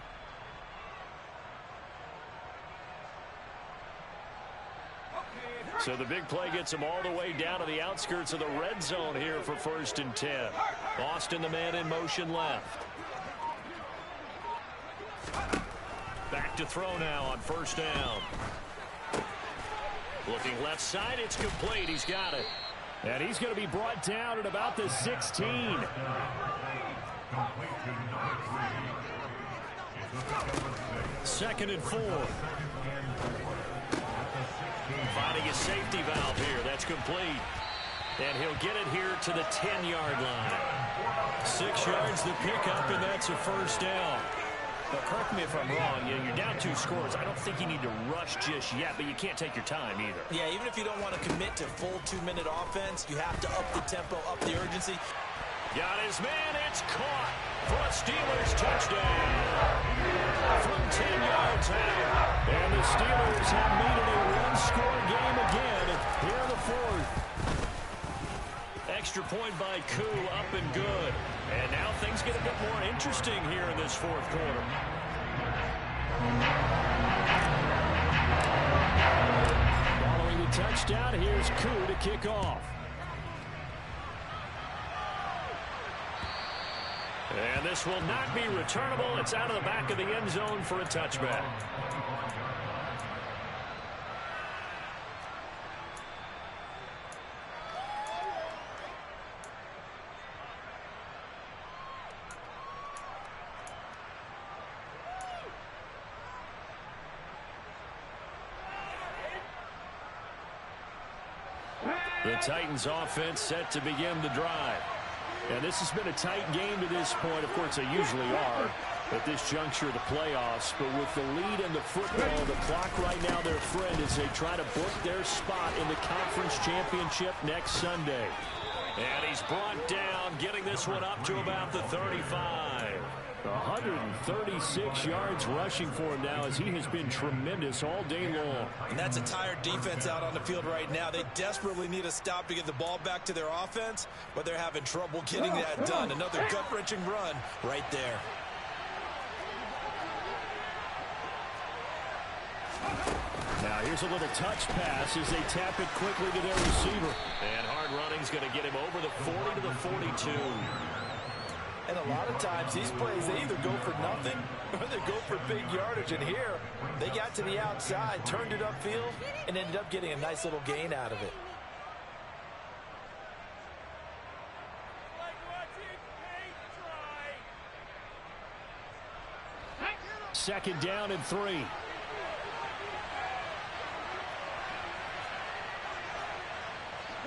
So the big play gets him all the way down to the outskirts of the red zone here for 1st and 10. Austin, the man in motion left. Back to throw now on 1st down. Looking left side, it's complete. He's got it. And he's going to be brought down at about the 16. 2nd and 4. Finding a safety valve here. That's complete. And he'll get it here to the 10-yard line. 6 yards the pickup, and that's a 1st down. But correct me if I'm wrong. You're down 2 scores. I don't think you need to rush just yet, but you can't take your time either. Yeah, even if you don't want to commit to full 2-minute offense, you have to up the tempo, up the urgency. Got his man. It's caught for a Steelers touchdown. From 10 yards out. And the Steelers have made it a one-score game again here in the 4th. Extra point by Koo, up and good. And now things get a bit more interesting here in this 4th quarter. Following the touchdown. Here's Koo to kick off. And this will not be returnable. It's out of the back of the end zone for a touchback. The Titans offense set to begin the drive. And this has been a tight game to this point. Of course, they usually are at this juncture of the playoffs. But with the lead in the football, the clock right now their friend as they try to book their spot in the conference championship next Sunday. And he's brought down, getting this one up to about the 35. 136 yards rushing for him now as he has been tremendous all day long. And that's a tired defense out on the field right now. They desperately need a stop to get the ball back to their offense, but they're having trouble getting that done. Another gut-wrenching run right there. Now here's a little touch pass as they tap it quickly to their receiver. And hard running's going to get him over the 40 to the 42. And a lot of times these plays, they either go for nothing or they go for big yardage. And here, they got to the outside, turned it upfield, and ended up getting a nice little gain out of it. Second down and 3.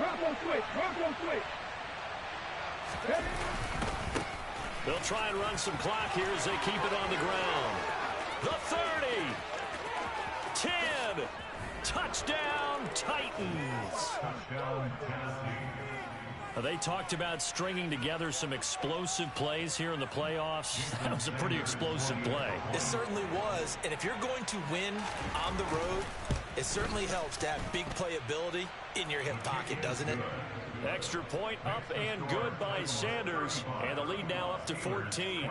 Rocco switch. They'll try and run some clock here as they keep it on the ground. The 30. 10. Touchdown, Titans. They talked about stringing together some explosive plays here in the playoffs. That was a pretty explosive play. It certainly was. And if you're going to win on the road, it certainly helps to have big playability in your hip pocket, doesn't it? Extra point up and good by Sanders. And the lead now up to 14.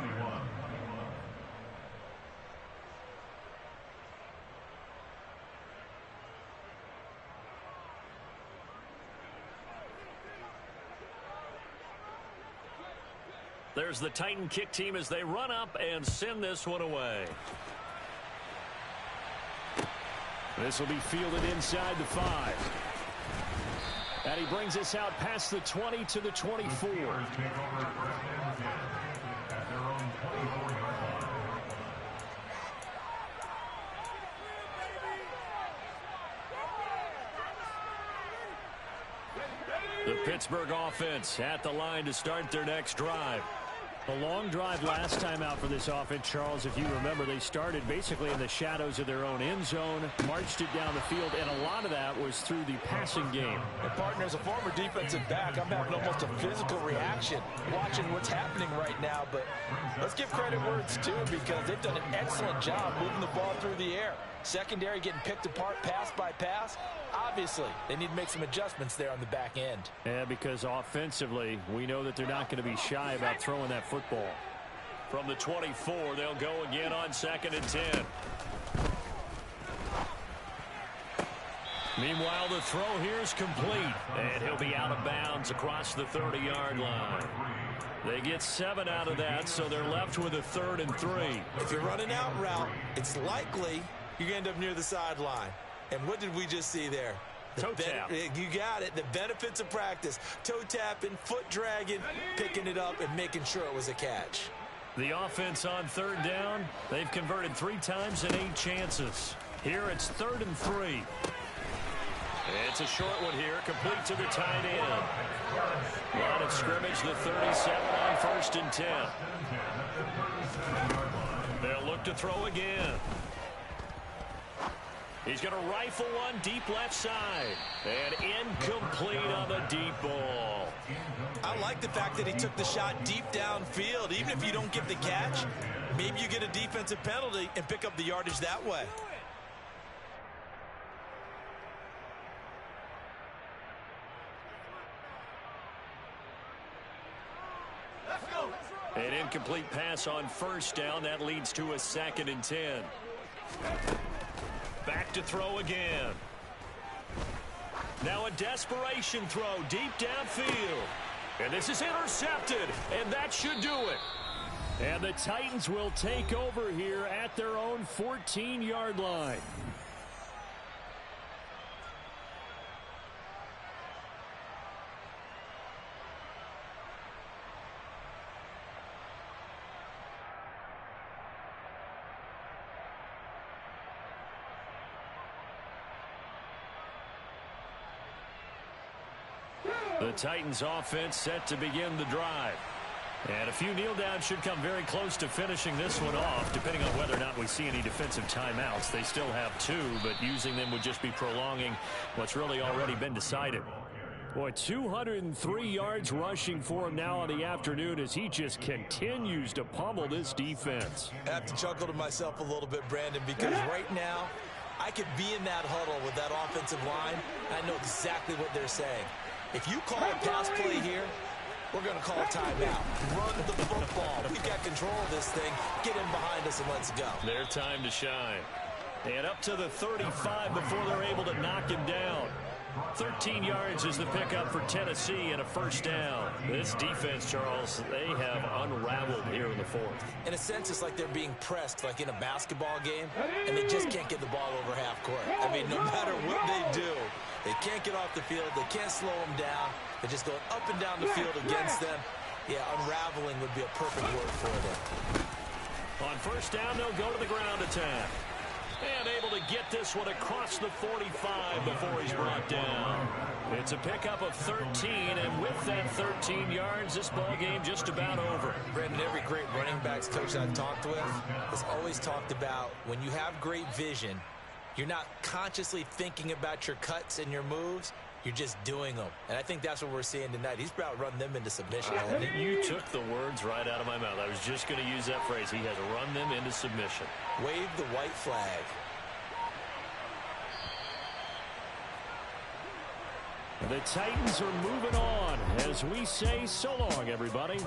There's the Titan kick team as they run up and send this one away. This will be fielded inside the 5. And he brings us out past the 20 to the 24. The Pittsburgh offense at the line to start their next drive. A long drive last time out for this offense, Charles. If you remember, they started basically in the shadows of their own end zone, marched it down the field, and a lot of that was through the passing game. And partner, as a former defensive back, I'm having almost a physical reaction watching what's happening right now. But let's give credit where it's due because they've done an excellent job moving the ball through the air. Secondary getting picked apart pass by pass. Obviously, they need to make some adjustments there on the back end. Yeah, because offensively, we know that they're not going to be shy about throwing that football. From the 24, they'll go again on 2nd and 10. Meanwhile, the throw here is complete, and he'll be out of bounds across the 30-yard line. They get 7 out of that, so they're left with a 3rd and 3. If you're running out route, it's likely you're going to end up near the sideline. And what did we just see there? Toe tap. You got it. The benefits of practice. Toe tapping, foot dragging, picking it up, and making sure it was a catch. The offense on 3rd down, they've converted 3 times in 8 chances. Here it's 3rd and 3. It's a short one here, complete to the tight end. Line of scrimmage, the 37 on 1st and 10. They'll look to throw again. He's going to rifle one deep left side. And incomplete on the deep ball. I like the fact that he took the shot deep downfield. Even if you don't get the catch, maybe you get a defensive penalty and pick up the yardage that way. An incomplete pass on 1st down. That leads to a 2nd and 10. Back to throw again. Now a desperation throw deep downfield. And this is intercepted, and that should do it. And the Titans will take over here at their own 14-yard line. The Titans offense set to begin the drive. And a few kneel downs should come very close to finishing this one off, depending on whether or not we see any defensive timeouts. They still have 2, but using them would just be prolonging what's really already been decided. Boy, 203 yards rushing for him now in the afternoon as he just continues to pummel this defense. I have to chuckle to myself a little bit, Brandon, because right now I could be in that huddle with that offensive line. I know exactly what they're saying. If you call a pass play here, we're going to call a timeout. Run the football. We've got control of this thing. Get in behind us and let's go. Their time to shine. And up to the 35 before they're able to knock him down. 13 yards is the pickup for Tennessee and a first down. This defense, Charles, they have unraveled here in the fourth. In a sense, it's like they're being pressed like in a basketball game, and they just can't get the ball over half court. I mean, no matter what they do, they can't get off the field. They can't slow them down. They're just going up and down the field against them. Yeah, unraveling would be a perfect word for them. On first down, they'll go to the ground attack. And able to get this one across the 45 before he's brought down. It's a pickup of 13, and with that 13 yards, this ball game just about over. Brandon, every great running backs coach I've talked with has always talked about when you have great vision, you're not consciously thinking about your cuts and your moves. You're just doing them. And I think that's what we're seeing tonight. He's about run them into submission. You took the words right out of my mouth. I was just going to use that phrase. He has run them into submission. Wave the white flag. The Titans are moving on as we say so long, everybody.